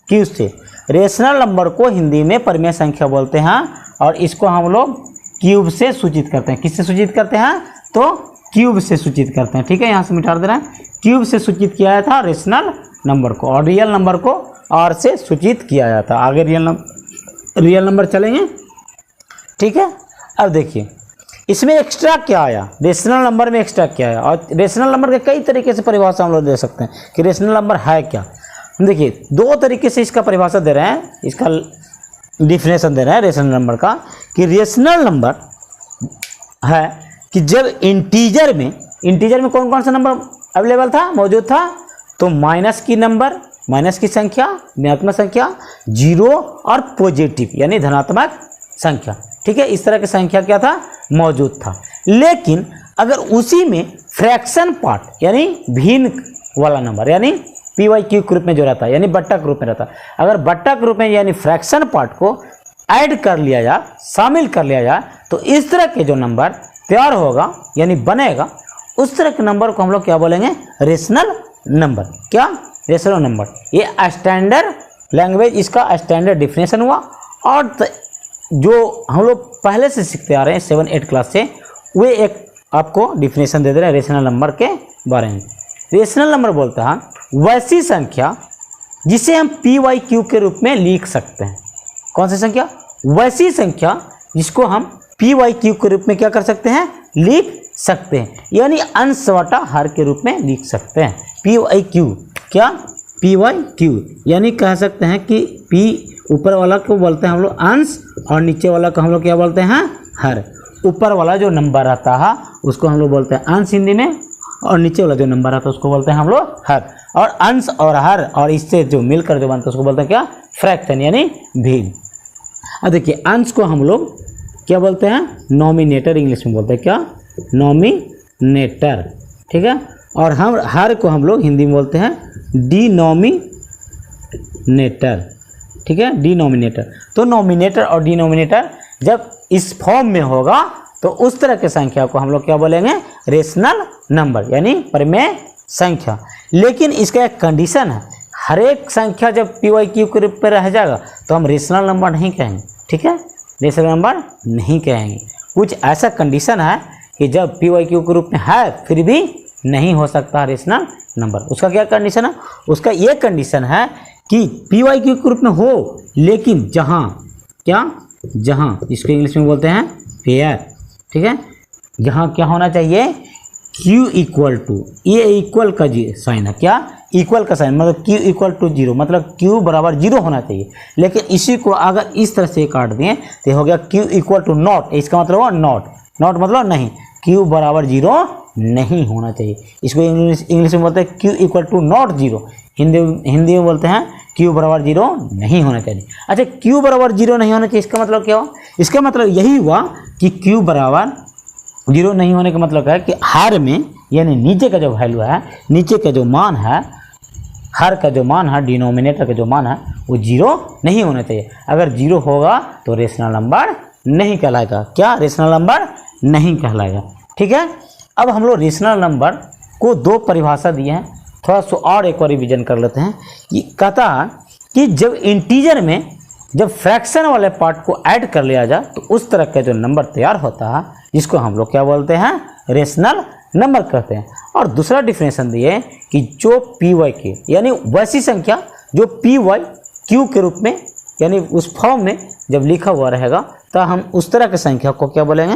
क्यू से। रेशनल नंबर को हिंदी में परिमेय संख्या बोलते हैं और इसको हम लोग क्यूब से सूचित करते हैं। किससे सूचित करते हैं, तो क्यूब से सूचित करते हैं। ठीक है, यहाँ से मिटा दे रहे हैं, क्यूब से सूचित किया गया था रेशनल नंबर को, और रियल नंबर को आर से सूचित किया जाता है। आगे रियल नंबर चलेंगे। ठीक है, अब देखिए इसमें एक्स्ट्रा क्या आया, रेशनल नंबर में एक्स्ट्रा क्या आया। और रेशनल नंबर के कई तरीके से परिभाषा हम लोग दे सकते हैं कि रेशनल नंबर है क्या। देखिए दो तरीके से इसका परिभाषा दे रहे हैं, इसका डिफिनेशन दे रहे हैं रेशनल नंबर का, कि रेशनल नंबर है कि जब इंटीजर में कौन कौन सा नंबर अवेलेबल था, मौजूद था, तो माइनस की नंबर, माइनस की संख्या, ऋणात्मक संख्या, जीरो और पॉजिटिव यानी धनात्मक संख्या। ठीक है, इस तरह की संख्या क्या था, मौजूद था। लेकिन अगर उसी में फ्रैक्शन पार्ट यानी भिन्न वाला नंबर यानी पी वाई क्यू के रूप में जो रहता है यानी बट्टा के रूप में रहता है, अगर बट्टा के रूप में यानी फ्रैक्शन पार्ट को ऐड कर लिया जाए, शामिल कर लिया जाए, तो इस तरह के जो नंबर तैयार होगा यानी बनेगा, उस तरह के नंबर को हम लोग क्या बोलेंगे, रेशनल नंबर। क्या, रेशनल नंबर। ये स्टैंडर्ड लैंग्वेज, इसका स्टैंडर्ड डिफिनेशन हुआ। और जो हम लोग पहले से सीखते आ रहे हैं 7-8 क्लास से, वे एक आपको डिफिनेशन दे दे रहे हैं रेशनल नंबर के बारे में। रेशनल नंबर बोलता है वैसी संख्या जिसे हम पी वाई क्यू के रूप में लिख सकते हैं। कौन सी संख्या, वैसी संख्या जिसको हम पी वाई क्यू के रूप में क्या कर सकते हैं, लिख सकते हैं, यानी अंश बटा हर के रूप में लिख सकते हैं। पी वाई क्यू, क्या, पी वाई क्यू, यानी कह सकते हैं कि पी ऊपर वाला को बोलते हैं हम लोग अंश और नीचे वाला को हम लोग क्या बोलते हैं, हर। ऊपर वाला जो नंबर रहता है उसको हम लोग बोलते हैं अंश हिंदी में, और नीचे वाला जो नंबर रहता है उसको बोलते हैं हम लोग हर। और अंश और हर और इससे जो मिलकर जो बनता है उसको बोलते हैं क्या, फ्रैक्शन यानी भिन्न। अब देखिए अंश को हम लोग क्या बोलते हैं, नॉमिनेटर इंग्लिश में बोलते हैं, क्या, नॉमिनेटर। ठीक है, और हम हर को हम लोग हिंदी में बोलते हैं डिनोमिनेटर। ठीक है, डिनोमिनेटर। तो नॉमिनेटर और डिनोमिनेटर जब इस फॉर्म में होगा तो उस तरह के संख्या को हम लोग क्या बोलेंगे, रेशनल नंबर यानी परिमेय संख्या। लेकिन इसका एक कंडीशन है, हर एक संख्या जब पी वाई क्यू के रूप में रह जाएगा तो हम रेशनल नंबर नहीं कहेंगे। ठीक है, रेशनल नंबर नहीं कहेंगे। कुछ ऐसा कंडीशन है कि जब पी वाई क्यू के रूप में है फिर भी नहीं हो सकता रेशनल नंबर। उसका क्या कंडीशन है, उसका ये कंडीशन है कि पी वाई क्यू के रूप में हो, लेकिन जहाँ क्या, जहाँ इसको इंग्लिश में बोलते हैं पेयर। ठीक है, यहाँ क्या होना चाहिए, Q इक्वल टू, ये इक्वल का साइन है, क्या, इक्वल का साइन, मतलब Q इक्वल टू 0, मतलब Q बराबर 0 होना चाहिए। लेकिन इसी को अगर इस तरह से काट दें तो हो गया Q इक्वल टू नॉट, इसका मतलब हुआ नॉट, नॉट मतलब नहीं, Q बराबर 0 नहीं होना चाहिए। इसको इंग्लिश में बोलते हैं Q equal to not 0, Hindi में बोलते हैं Q बराबर 0 नहीं होना चाहिए। अच्छा, Q बराबर 0 नहीं होना चाहिए, इसका मतलब क्या हुआ, इसका मतलब यही हुआ कि Q बराबर 0 नहीं होने का मतलब है कि हर में यानी नीचे का जो वैल्यू है, नीचे का जो मान है, हर का जो मान है, डिनोमिनेटर का जो मान है वो 0 नहीं होना चाहिए। अगर 0 होगा तो रेशनल नंबर नहीं कहलाएगा। क्या, रेशनल नंबर नहीं कहलाएगा। ठीक है, अब हम लोग रेशनल नंबर को दो परिभाषा दिए हैं, थोड़ा सा और एक बार रिवीजन कर लेते हैं। कि कहता है कि जब इंटीजर में जब फ्रैक्शन वाले पार्ट को ऐड कर लिया जाए तो उस तरह का जो नंबर तैयार होता है जिसको हम लोग क्या बोलते हैं, रेशनल नंबर कहते हैं। और दूसरा डिफिनेशन दिए कि जो पी वाई क्यू यानी वैसी संख्या जो पी वाई क्यू के रूप में यानी उस फॉर्म में जब लिखा हुआ रहेगा तो हम उस तरह की संख्या को क्या बोलेंगे,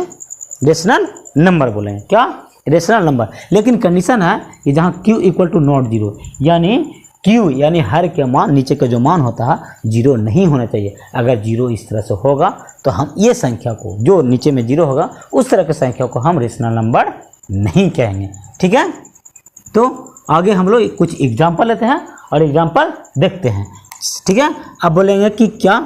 रेशनल नंबर बोलेंगे। क्या, रेशनल नंबर। लेकिन कंडीशन है कि जहाँ Q इक्वल टू नॉट 0 यानी Q यानी हर के मान, नीचे का जो मान होता है 0 नहीं होना चाहिए। अगर 0 इस तरह से होगा तो हम ये संख्या को, जो नीचे में 0 होगा उस तरह की संख्या को हम रेशनल नंबर नहीं कहेंगे। ठीक है, तो आगे हम लोग कुछ एग्जाम्पल लेते हैं और एग्जाम्पल देखते हैं, ठीक है। अब बोलेंगे कि क्या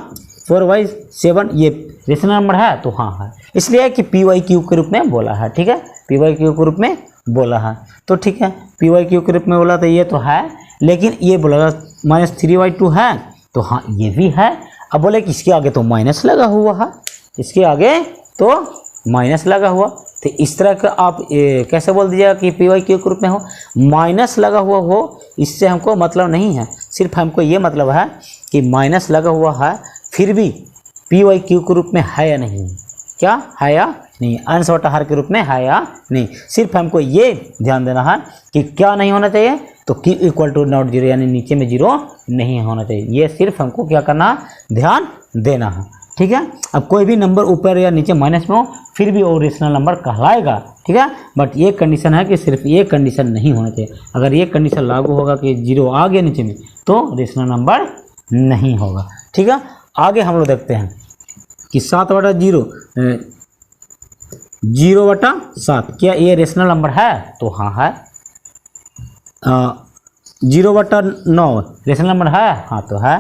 4/7 ये रेशनल नंबर है, तो हाँ है, इसलिए कि PYQ के रूप में बोला है, ठीक है, PYQ के रूप में बोला है, तो ठीक है, PYQ के रूप में बोला तो ये तो है, लेकिन ये बोला -3/2 है, तो हाँ ये भी है। अब बोले कि इसके आगे तो माइनस लगा हुआ है, इसके आगे तो माइनस लगा हुआ, तो इस तरह का आप कैसे बोल दीजिएगा कि PYQ के रूप में हो, माइनस लगा हुआ हो, इससे हमको मतलब नहीं है, सिर्फ हमको ये मतलब है कि माइनस लगा हुआ है फिर भी PYQ के रूप में है या नहीं, क्या है या नहीं, अंश बटा हर के रूप में है या नहीं, सिर्फ हमको ये ध्यान देना है कि क्या नहीं होना चाहिए, तो Q = नॉट जीरो, यानी नीचे में जीरो नहीं होना चाहिए, ये सिर्फ हमको क्या करना है, ध्यान देना है, ठीक है। अब कोई भी नंबर ऊपर या नीचे माइनस में हो फिर भी वो रेशनल नंबर कहलाएगा, ठीक है, बट ये कंडीशन है कि सिर्फ ये कंडीशन नहीं होना चाहिए, अगर ये कंडीशन लागू होगा कि जीरो आ गया नीचे में तो रेशनल नंबर नहीं होगा, ठीक है। आगे हम लोग देखते हैं कि 7/0 0/7 क्या ये रेशनल नंबर है, तो हाँ है। 0/9 रेशनल नंबर है, हाँ तो है।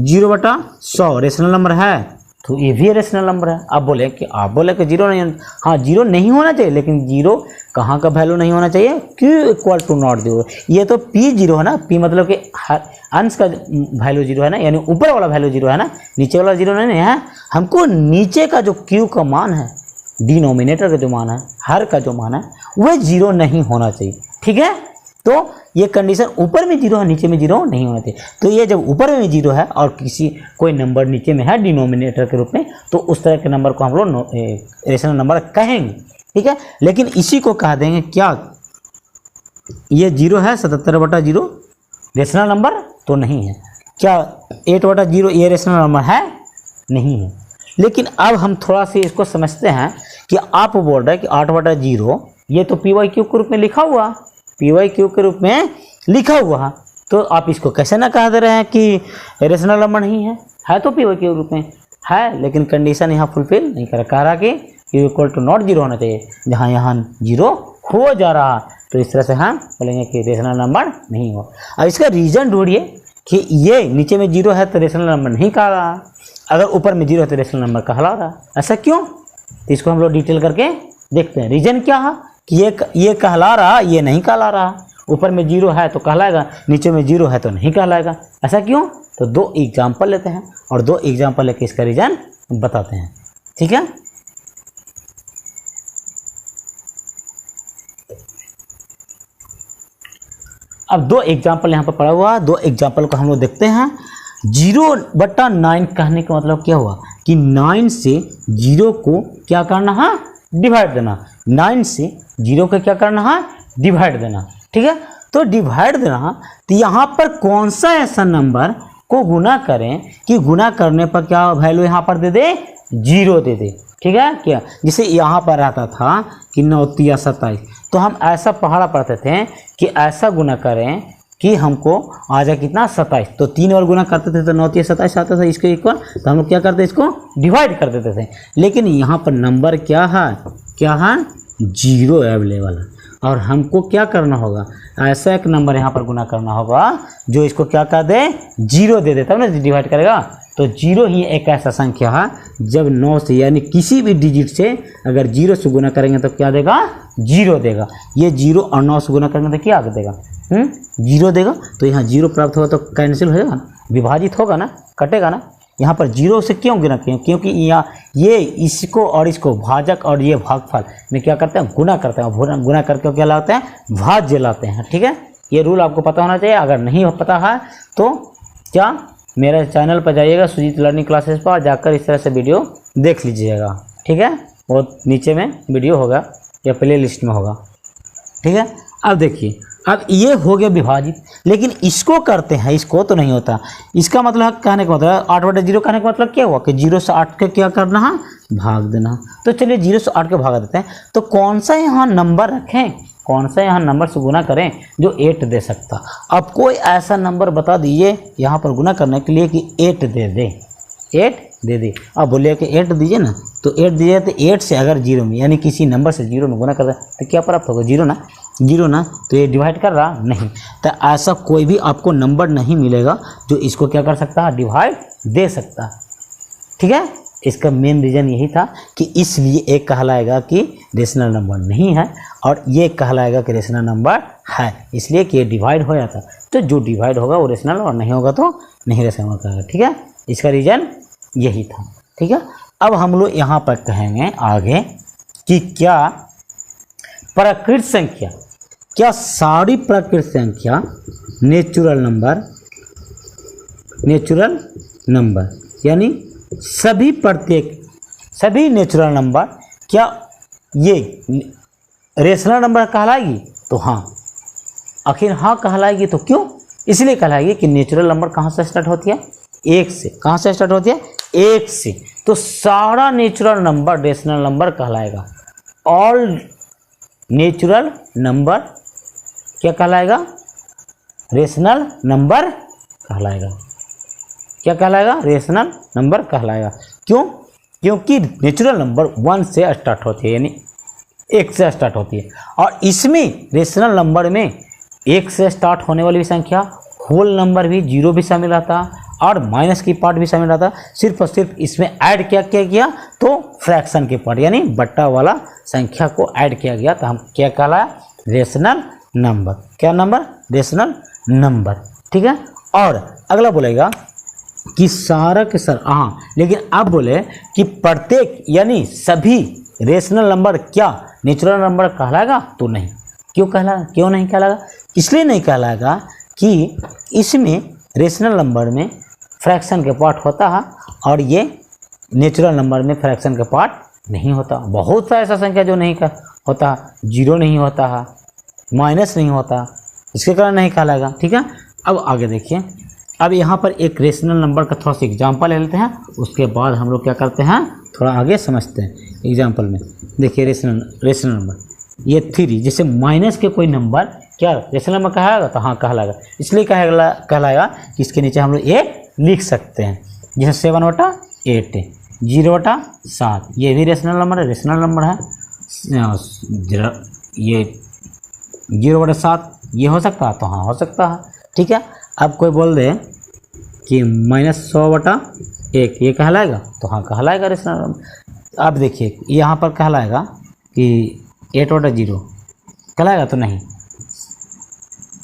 0/100 रेशनल नंबर है, तो ये भी रेशनल नंबर है। आप बोले कि जीरो नहीं, हाँ जीरो नहीं होना चाहिए, लेकिन जीरो कहाँ का वैल्यू नहीं होना चाहिए, Q = नॉट जीरो, ये तो P जीरो है ना, P मतलब कि अंश का वैल्यू जीरो है ना, यानी ऊपर वाला वैल्यू जीरो है ना, नीचे वाला जीरो नहीं है, हमको नीचे का जो Q का मान है, डिनोमिनेटर का जो मान है, हर का जो मान है, वह जीरो नहीं होना चाहिए, ठीक है। तो ये कंडीशन ऊपर में जीरो है, नीचे में जीरो नहीं होना चाहिए, तो ये जब ऊपर में जीरो है और कोई नंबर नीचे में है डिनोमिनेटर के रूप में, तो उस तरह के नंबर को हम लोग रेशनल नंबर कहेंगे, ठीक है। लेकिन इसी को कह देंगे क्या, ये जीरो है, 77/0 रेशनल नंबर तो नहीं है, क्या 8/0 ये रेशनल नंबर है, नहीं है। लेकिन अब हम थोड़ा सा इसको समझते हैं कि आप बोल रहे हैं कि 8/0 ये तो PYQ के रूप में लिखा हुआ, PYQ के रूप में लिखा हुआ है, तो आप इसको कैसे ना कह दे रहे हैं कि रेशनल नंबर नहीं है तो PYQ के रूप में है, लेकिन कंडीशन यहाँ फुलफिल नहीं कर, कह रहा कि Q = नॉट जीरो होना चाहिए, जहाँ यहाँ जीरो हो जा रहा, तो इस तरह से हम बोलेंगे कि रेशनल नंबर नहीं हो। अब इसका रीजन ढूंढिए कि ये नीचे में जीरो है तो रेशनल नंबर नहीं कह रहा, अगर ऊपर में जीरो है तो रेशनल नंबर कहला रहा, ऐसा क्यों, तो इसको हम लोग डिटेल करके देखते हैं। रीजन क्या है कि ये कहला रहा, ये नहीं कहला रहा, ऊपर में जीरो है तो कहलाएगा, नीचे में जीरो है तो नहीं कहलाएगा, ऐसा क्यों, तो 2 एग्जाम्पल लेते हैं और 2 एग्जाम्पल लेके इसका रीजन बताते हैं, ठीक है। अब 2 एग्जाम्पल यहाँ पर पड़ा हुआ, 2 एग्जाम्पल को हम लोग देखते हैं। 0/9 कहने का मतलब क्या हुआ कि 9 से 0 को क्या करना है, डिवाइड देना, 9 से 0 को क्या करना है, डिवाइड देना, ठीक है। तो डिवाइड देना, तो यहाँ पर कौन सा ऐसा नंबर को गुना करें कि गुना करने पर क्या वैल्यू यहाँ पर दे दे, 0 दे दे, ठीक है। क्या जैसे यहाँ पर रहता था कि 9 × 27, तो हम ऐसा पहाड़ा पढ़ते थे कि ऐसा गुना करें कि हमको आ जाए कितना, 27, तो 3 बार गुना करते थे तो 9 × 27 आता था इसके इक्वल, तो हम लोग क्या करते, इसको डिवाइड कर देते थे। लेकिन यहाँ पर नंबर क्या है, 0 अवेलेबल है, और हमको क्या करना होगा, ऐसा एक नंबर यहाँ पर गुना करना होगा जो इसको क्या कर दे, 0 दे दे, तब ना डिवाइड करेगा। तो 0 ही एक ऐसा संख्या है जब 9 से यानी किसी भी डिजिट से अगर 0 से गुना करेंगे तो क्या देगा, 0 देगा। ये 0 और 9 से गुना करेंगे तो क्या देगा, 0 देगा। तो यहाँ 0 प्राप्त होगा तो कैंसिल हो जाएगा, विभाजित होगा ना, कटेगा ना। यहाँ पर 0 से क्यों गुना किया, क्योंकि यहाँ ये इसको और इसको भाजक और ये भागफल में क्या करते हैं, गुना करते हैं, गुना करके क्या लाते हैं, भाज्य लाते हैं, ठीक है। ये रूल आपको पता होना चाहिए, अगर नहीं पता है तो क्या मेरे चैनल पर जाइएगा, सुजीत लर्निंग क्लासेस पर जाकर इस तरह से वीडियो देख लीजिएगा, ठीक है। वो नीचे में वीडियो होगा या प्ले लिस्ट में होगा, ठीक है। अब देखिए, अब ये हो गया विभाजित, लेकिन इसको करते हैं, इसको तो नहीं होता। इसका मतलब कहने का मतलब 8/0 कहने का मतलब क्या हुआ कि 0 से 8 के क्या करना है, भाग देना। तो चलिए 0 से 8 के भाग देते हैं। तो कौन सा यहाँ नंबर रखें, कौन सा यहाँ नंबर से गुना करें जो 8 दे सकता। अब कोई ऐसा नंबर बता दीजिए यहाँ पर गुना करने के लिए कि 8 दे दे, 8 दे दे। अब बोलिए कि 8 दीजिए ना, तो 8 दीजिए तो 8 से अगर 0 में यानी किसी नंबर से 0 में गुना कर दे तो क्या प्राप्त होगा, 0 ना। जीरो ना, तो ये डिवाइड कर रहा नहीं। तो ऐसा कोई भी आपको नंबर नहीं मिलेगा जो इसको क्या कर सकता है, डिवाइड दे सकता। ठीक है, इसका मेन रीज़न यही था कि इसलिए एक कहलाएगा कि रेशनल नंबर नहीं है और ये कहलाएगा कि रेशनल नंबर है, इसलिए कि ये डिवाइड हो जाता। तो जो डिवाइड होगा वो रेशनल और नहीं होगा तो नहीं रेशनल नंबर कहेगा। ठीक है, इसका रीज़न यही था। ठीक है, अब हम लोग यहाँ पर कहेंगे आगे कि क्या प्राकृत संख्या, क्या सारी प्राकृत संख्या नेचुरल नंबर यानी सभी नेचुरल नंबर क्या ये रेशनल नंबर कहलाएगी? तो हाँ, आखिर हाँ कहलाएगी। तो क्यों? इसलिए कहलाएगी कि नेचुरल नंबर कहाँ से स्टार्ट होती है, एक से। कहाँ से स्टार्ट होती है, एक से। तो सारा नेचुरल नंबर रेशनल नंबर कहलाएगा। ऑल नेचुरल नंबर क्या कहलाएगा, रेशनल नंबर कहलाएगा। क्या कहलाएगा, रेशनल नंबर कहलाएगा। क्यों? क्योंकि नेचुरल नंबर 1 से स्टार्ट होती है, यानी 1 से स्टार्ट होती है। और इसमें रेशनल नंबर में 1 से स्टार्ट होने वाली भी संख्या, होल नंबर भी, जीरो भी शामिल रहता और माइनस की पार्ट भी शामिल रहता। सिर्फ और सिर्फ इसमें ऐड क्या किया तो फ्रैक्शन के पार्ट यानी बट्टा वाला संख्या को ऐड किया गया। तो हम क्या कहलाया, रेशनल नंबर। क्या नंबर, रेशनल नंबर। ठीक है, और अगला बोलेगा कि सारा के सर, हाँ, लेकिन अब बोले कि प्रत्येक यानी सभी रेशनल नंबर क्या नेचुरल नंबर कहलाएगा? तो नहीं। क्यों नहीं कहलाएगा? इसलिए नहीं कहलाएगा कि इसमें रेशनल नंबर में फ्रैक्शन के पार्ट होता है और ये नेचुरल नंबर में फ्रैक्शन का पार्ट नहीं होता। बहुत सा ऐसा संख्या जो नहीं होता, जीरो नहीं होता है, माइनस नहीं होता, इसके कारण नहीं कहलाएगा। ठीक है, अब आगे देखिए। अब यहाँ पर एक रेशनल नंबर का थोड़ा सा एग्जाम्पल ले लेते हैं, उसके बाद हम लोग क्या करते हैं, थोड़ा आगे समझते हैं। एग्जाम्पल में देखिए, रेशनल नंबर ये 3, जैसे माइनस के कोई नंबर क्या रेशनल नंबर कहलाएगा? तो हाँ कहलाएगा। इसलिए कहलाएगा कि इसके नीचे हम लोग 1 लिख सकते हैं, जैसे 7/8, 0/7, ये भी रेशनल नंबर है, ये 0/7 ये हो सकता है? तो हाँ हो सकता है। ठीक है, अब कोई बोल दे कि -100/1 ये कहलाएगा? तो हाँ कहलाएगा रेशनल नंबर। अब देखिए यहाँ पर कहलाएगा कि 8/0 कहलाएगा? तो नहीं।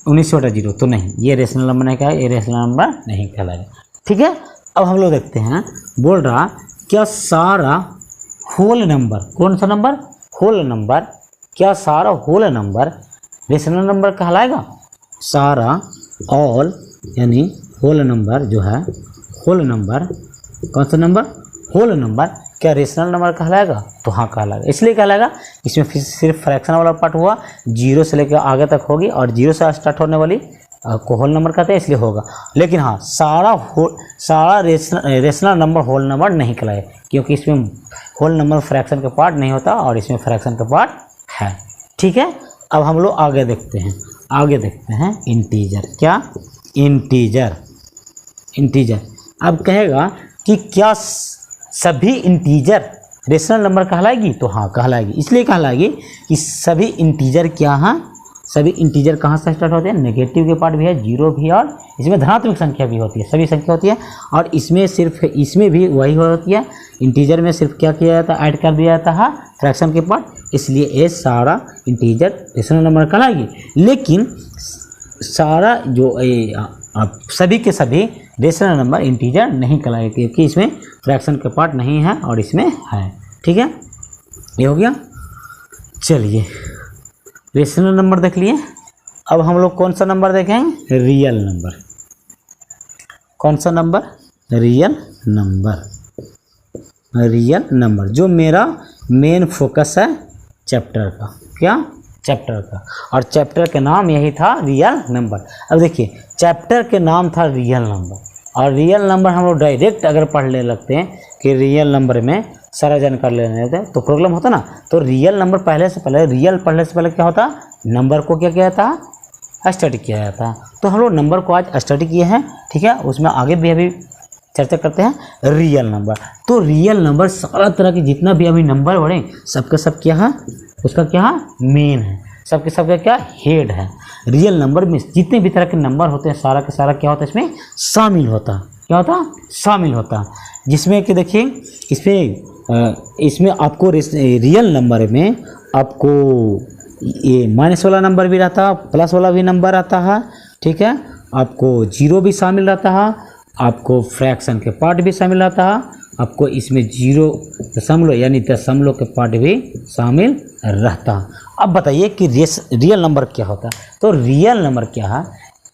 19/0 तो नहीं, ये रेशनल नंबर नहीं कहलाएगा, ये रेशनल नंबर नहीं कहलाएगा। ठीक है, अब हम लोग देखते हैं, बोल रहा क्या सारा होल नंबर, कौन सा नंबर, होल नंबर, क्या सारा होल नंबर रेशनल नंबर कहलाएगा? सारा ऑल यानी होल नंबर जो है, होल नंबर, कौन सा नंबर, होल नंबर क्या रेशनल नंबर कहलाएगा? तो हाँ कहलाएगा। इसलिए कहलाएगा, इसमें सिर्फ फ्रैक्शन वाला पार्ट हुआ, 0 से लेकर आगे तक होगी और 0 से स्टार्ट होने वाली को होल नंबर कहते हैं, इसलिए होगा। लेकिन हाँ, सारा रेशनल नंबर होल नंबर नहीं कहलाएगा, क्योंकि इसमें होल नंबर फ्रैक्शन का पार्ट नहीं होता और इसमें फ्रैक्शन का पार्ट है। ठीक है, अब हम लोग आगे देखते हैं इंटीजर। क्या, इंटीजर। अब कहेगा कि क्या सभी इंटीजर रेशनल नंबर कहलाएगी? तो हाँ कहलाएगी। इसलिए कहलाएगी कि सभी इंटीजर क्या हैं, सभी इंटीजर कहाँ से स्टार्ट होते हैं, नेगेटिव के पार्ट भी है, जीरो भी है और इसमें धनात्मक संख्या भी होती है, सभी संख्या होती है। और इसमें भी वही होती है, इंटीजर में सिर्फ क्या किया जाता है, ऐड कर दिया जाता है फ्रैक्शन के पार्ट, इसलिए ये सारा इंटीजर रेशनल नंबर कहलाएगी। लेकिन सारा जो सभी के सभी रेशनल नंबर इंटीजर नहीं कहलाएगा, क्योंकि इसमें फ्रैक्शन का पार्ट नहीं है और इसमें है। ठीक है, ये हो गया। चलिए, रेशनल नंबर देख लिए। अब हम लोग कौन सा नंबर देखेंगे, रियल नंबर। कौन सा नंबर, रियल नंबर, जो मेरा मेन फोकस है चैप्टर का। क्या, चैप्टर का, और चैप्टर के नाम यही था, रियल नंबर। अब देखिए, चैप्टर के नाम था रियल नंबर, और रियल नंबर हम लोग डायरेक्ट अगर पढ़ने लगते हैं कि रियल नंबर में सारा जानकारी लेने देते हैं तो प्रॉब्लम होता ना। तो रियल नंबर पढ़ने से पहले क्या होता, नंबर को क्या किया जाता है, स्टडी किया जाता है। तो हम लोग नंबर को आज स्टडी किए हैं। ठीक है, उसमें आगे भी अभी चर्चा करते हैं रियल नंबर। तो रियल नंबर सारा तरह के जितना भी अभी नंबर बढ़े सबका सब क्या है, उसका क्या है, मेन है। सबके सबका क्या हेड है। रियल नंबर में जितने भी तरह के नंबर होते हैं सारा का सारा क्या होता है इसमें शामिल होता है। क्या होता है? शामिल होता है। जिसमें कि देखिए इसमें आपको रियल नंबर में आपको ये माइनस वाला नंबर भी रहता है, प्लस वाला भी नंबर आता है, ठीक है। आपको जीरो भी शामिल रहता है, आपको फ्रैक्शन के पार्ट भी शामिल रहता है, आपको इसमें जीरो दशमलव यानी दशमलव के पार्ट भी शामिल रहता है। अब बताइए कि रियल नंबर क्या होता है। तो रियल नंबर क्या है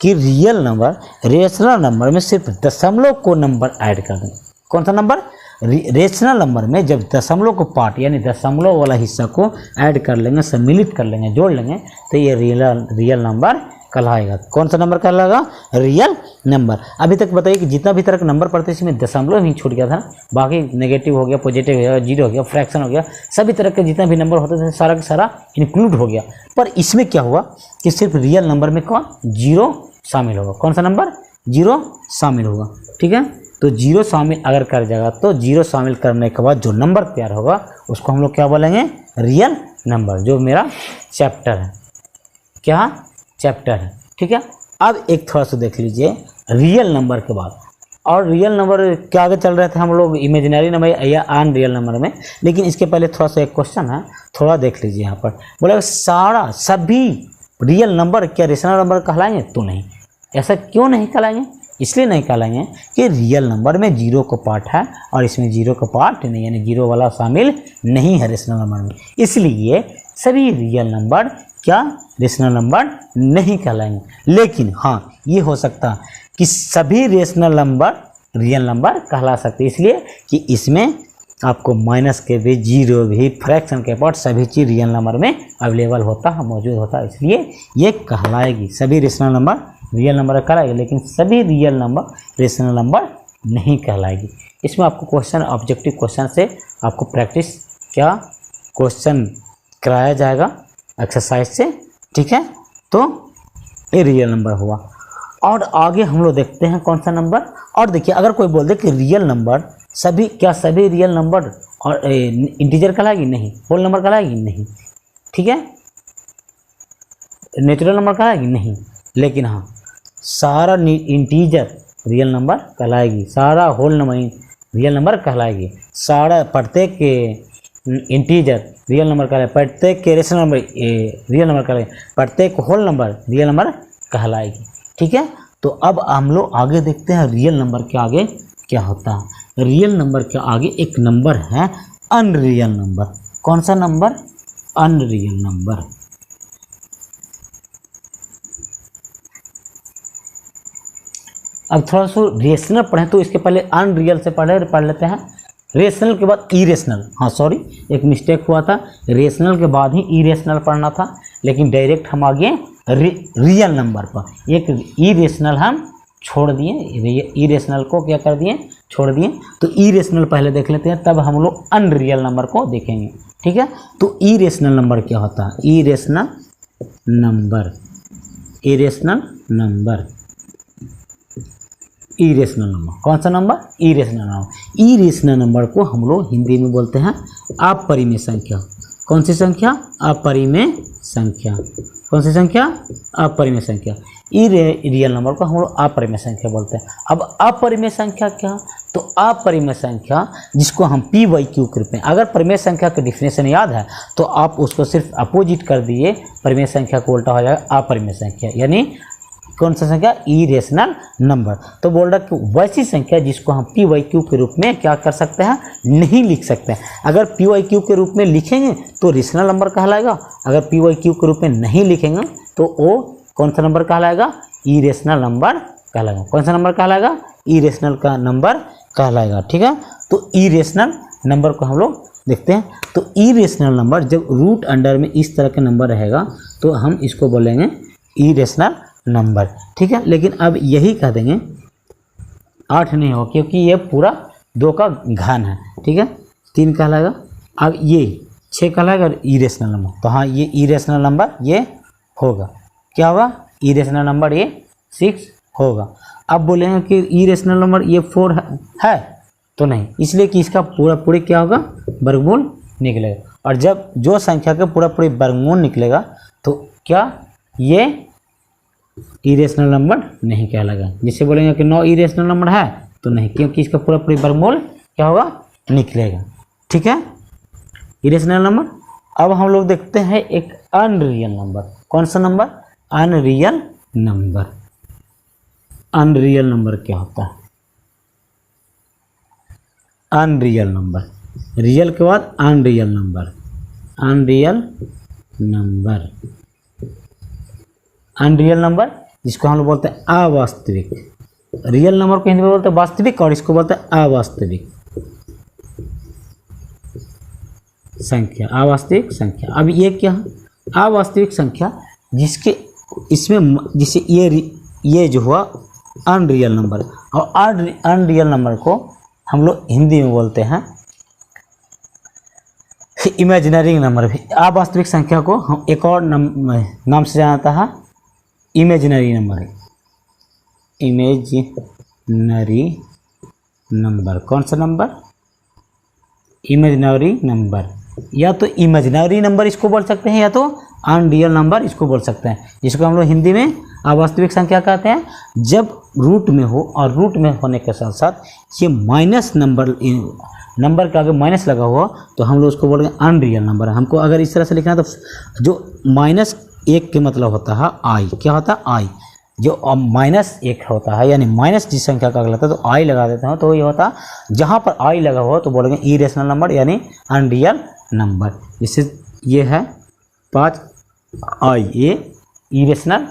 कि रियल नंबर रेशनल नंबर में सिर्फ दशमलव को नंबर ऐड कर दें। कौन सा नंबर? रेशनल नंबर में जब दशमलव को पार्ट यानी दशमलव वाला हिस्सा को ऐड कर लेंगे, सम्मिलित कर लेंगे, जोड़ लेंगे, तो ये रियल नंबर कहलाएगा। कौन सा नंबर कहलाएगा? Real number. अभी तक बताइए कि जितना भी तरह का नंबर पढ़ते इसमें दशमलव ही छूट गया था, बाकी नेगेटिव हो गया, पॉजिटिव हो गया, जीरो हो गया, फ्रैक्शन हो गया, सभी तरह के जितना भी नंबर होते थे सारा का सारा इंक्लूड हो गया। पर इसमें क्या हुआ कि सिर्फ रियल नंबर में कौन? जीरो शामिल होगा। कौन सा नंबर? जीरो शामिल होगा, ठीक है। तो जीरो शामिल अगर कर जाएगा तो जीरो शामिल करने के बाद जो नंबर तैयार होगा उसको हम लोग क्या बोलेंगे? Real number. जो मेरा चैप्टर है, क्या चैप्टर है, ठीक है। अब एक थोड़ा सा देख लीजिए रियल नंबर के बाद, और रियल नंबर के आगे चल रहे थे हम लोग इमेजिनरी नंबर या अनरियल नंबर में, लेकिन इसके पहले थोड़ा सा एक क्वेश्चन है, थोड़ा देख लीजिए यहाँ पर। बोला सारा सभी रियल नंबर क्या रेशनल नंबर कहलाएंगे? तो नहीं। ऐसा क्यों नहीं कहलाएंगे? इसलिए नहीं कहलाएंगे कि रियल नंबर में जीरो का पार्ट है और इसमें जीरो का पार्ट नहीं, यानी जीरो वाला शामिल नहीं है रेशनल नंबर में, इसलिए सभी रियल नंबर क्या रेशनल नंबर नहीं कहलाएंगे। लेकिन हाँ, ये हो सकता है कि सभी रेशनल नंबर रियल नंबर कहला सकते, इसलिए कि इसमें आपको माइनस के भी, जीरो भी, फ्रैक्शन के पार्ट सभी चीज़ रियल नंबर में अवेलेबल होता है, मौजूद होता है, इसलिए ये कहलाएगी। सभी रेशनल नंबर रियल नंबर कहलाएगी, लेकिन सभी रियल नंबर रेशनल नंबर नहीं कहलाएगी। इसमें आपको क्वेश्चन, ऑब्जेक्टिव क्वेश्चन से आपको प्रैक्टिस क्या क्वेश्चन कराया जाएगा एक्सरसाइज से, ठीक है। तो ये रियल नंबर हुआ। और आगे हम लोग देखते हैं कौन सा नंबर। और देखिए अगर कोई बोल दे कि रियल नंबर सभी, क्या सभी रियल नंबर और इंटीजर कहलाएगी? नहीं। होल नंबर कहलाएगी? नहीं, ठीक है। नेचुरल नंबर कहलाएगी? नहीं। लेकिन हाँ, सारा इंटीजर रियल नंबर कहलाएगी, सारा होल नंबर रियल नंबर कहलाएगी, सारा प्रत्येक इंटीजर रियल नंबर कहलाएगी, प्रत्येक के रेशनल नंबर रियल नंबर कहलाएगी, प्रत्येक होल नंबर रियल नंबर कहलाएगी, ठीक है। तो अब हम लोग आगे देखते हैं रियल नंबर के आगे क्या होता है। रियल नंबर के आगे एक नंबर है अनरियल नंबर। कौन सा नंबर? Unreal number. अब थोड़ा सा रेशनल पढ़ें तो इसके पहले अनरियल से पढ़ लेते हैं। रेशनल के बाद इरेशनल, हाँ सॉरी एक मिस्टेक हुआ था, रेशनल के बाद ही इरेशनल पढ़ना था, लेकिन डायरेक्ट हम आ गए रियल नंबर पर। एक इरेशनल हम छोड़ दिए, इरेशनल को क्या कर दिए? छोड़ दिए। तो इरेशनल पहले देख लेते हैं, तब हम लोग अनरियल नंबर को देखेंगे, ठीक है। तो इरेशनल नंबर क्या होता है? Irrational number, irrational number, irrational number. कौन सा number? Irrational number. Irrational number को हम लोग हिंदी में बोलते हैं अपरिमेय संख्या। कौन सी संख्या? अपरिमेय संख्या। कौन सी संख्या? अपरिमेय संख्या। रियल नंबर को हम लोग अपरिमेय संख्या बोलते हैं। अब अपरिमेय संख्या क्या? तो अपरिमेय संख्या जिसको हम p/q के रूप में, अगर परिमेय संख्या का डिफिनेशन याद है तो आप उसको सिर्फ अपोजिट कर दिए, परिमेय संख्या को उल्टा हो जाएगा अपरिमेय संख्या, यानी कौन सा संख्या? Irrational number. तो बोल रहा कि वैसी संख्या जिसको हम p/q के रूप में क्या कर सकते हैं? नहीं लिख सकते हैं। अगर p/q के रूप में लिखेंगे तो रेशनल नंबर कहलाएगा, अगर p/q के रूप में नहीं लिखेंगे तो वो कौन सा नंबर कहलाएगा? इरेशनल नंबर कहलाएगा। कौन सा नंबर कहलाएगा? इरेशनल का नंबर कहलाएगा, ठीक है। तो इरेशनल नंबर को हम लोग देखते हैं। तो इरेशनल नंबर जब रूट अंडर में इस तरह का नंबर रहेगा तो हम इसको बोलेंगे इरेशनल नंबर, ठीक है। लेकिन अब यही कह देंगे 8 नहीं हो, क्योंकि ये पूरा 2 का घन है, ठीक है। 3 कहलाएगा। अब ये 6 कहलाएगा इरेशनल नंबर, तो हाँ ये इरेशनल नंबर ये होगा। क्या होगा? इरेशनल नंबर ये 6 होगा। अब बोलेंगे कि इरेशनल नंबर ये 4 है तो नहीं, इसलिए कि इसका पूरे क्या होगा? वर्गमूल निकलेगा। और जब जो संख्या का पूरा वर्गमूल निकलेगा तो क्या ये इरेशनल नंबर नहीं कहलाएगा। जिससे बोलेंगे कि 9 इरेशनल नंबर है तो नहीं, क्योंकि इसका पूरा पूरी वर्गमूल क्या होगा, निकलेगा। ठीक है, इरेशनल नंबर। अब हम लोग देखते हैं एक अनरियल नंबर। कौन सा number, unreal number. Unreal number क्या होता है, अनरियल नंबर, रियल के बाद unreal number. Unreal number, unreal number जिसको हम लोग बोलते हैं अवास्तविक। रियल नंबर को हिंदी में बोलते हैं वास्तविक, और इसको बोलते हैं अवास्तविक संख्या, अवास्तविक संख्या। अब ये क्या है, अवास्तविक संख्या जिसके इसमें जिसे ये जो हुआ अनरियल नंबर, और अनरियल नंबर को हम लोग हिंदी में बोलते हैं इमेजिनरी नंबर। भी अवास्तविक संख्या को हम एक और नाम से जानता है, इमेजिनरी नंबर है। इमेजिनरी नंबर, कौन सा नंबर, इमेजिनरी नंबर। या तो इमेजिनरी नंबर इसको बोल सकते हैं, या तो अनरियल नंबर इसको बोल सकते हैं, जिसको हम लोग हिंदी में अवास्तविक संख्या कहते हैं। जब रूट में हो, और रूट में होने के साथ साथ ये माइनस नंबर के आगे माइनस लगा हुआ, तो हम लोग उसको बोलेंगे अनरियल नंबर। हमको अगर इस तरह से लिखना है तो जो -1 के मतलब होता है आई, क्या होता है आई, जो -1 होता है, यानी माइनस जिस संख्या का लगता है तो आई लगा देते हैं, तो ये होता है जहाँ पर आई लगा हुआ तो बोलेंगे इरेशनल नंबर यानी अनरियल नंबर। जैसे ये है 5 आई, ये इरेशनल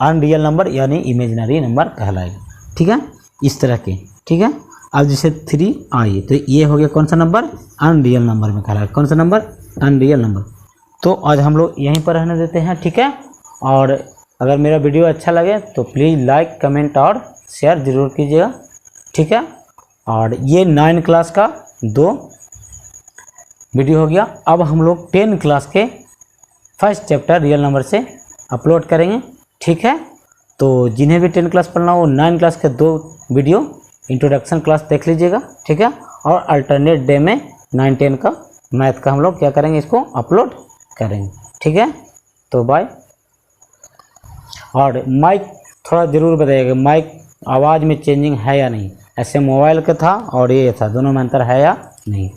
अनरियल नंबर यानी इमेजिनरी नंबर कहलाएगा। ठीक है, इस तरह के। ठीक है, अब जैसे 3 आई, तो ये हो गया कौन सा नंबर, अनरियल नंबर में कहलाएगा। कौन सा नंबर, अनरियल नंबर। तो आज हम लोग यहीं पर रहने देते हैं। ठीक है, और अगर मेरा वीडियो अच्छा लगे तो प्लीज़ लाइक, कमेंट और शेयर ज़रूर कीजिएगा। ठीक है, और ये 9 क्लास का 2 वीडियो हो गया। अब हम लोग 10 क्लास के फर्स्ट चैप्टर रियल नंबर से अपलोड करेंगे। ठीक है, तो जिन्हें भी 10 क्लास पढ़ना हो 9 क्लास के 2 वीडियो इंट्रोडक्शन क्लास देख लीजिएगा। ठीक है, और अल्टरनेट डे में 9-10 का मैथ का हम लोग क्या करेंगे, इसको अपलोड करेंगे। ठीक है, तो बाय। और माइक थोड़ा ज़रूर बताइएगा, माइक आवाज़ में चेंजिंग है या नहीं। ऐसे मोबाइल का था और ये था, दोनों में अंतर है या नहीं।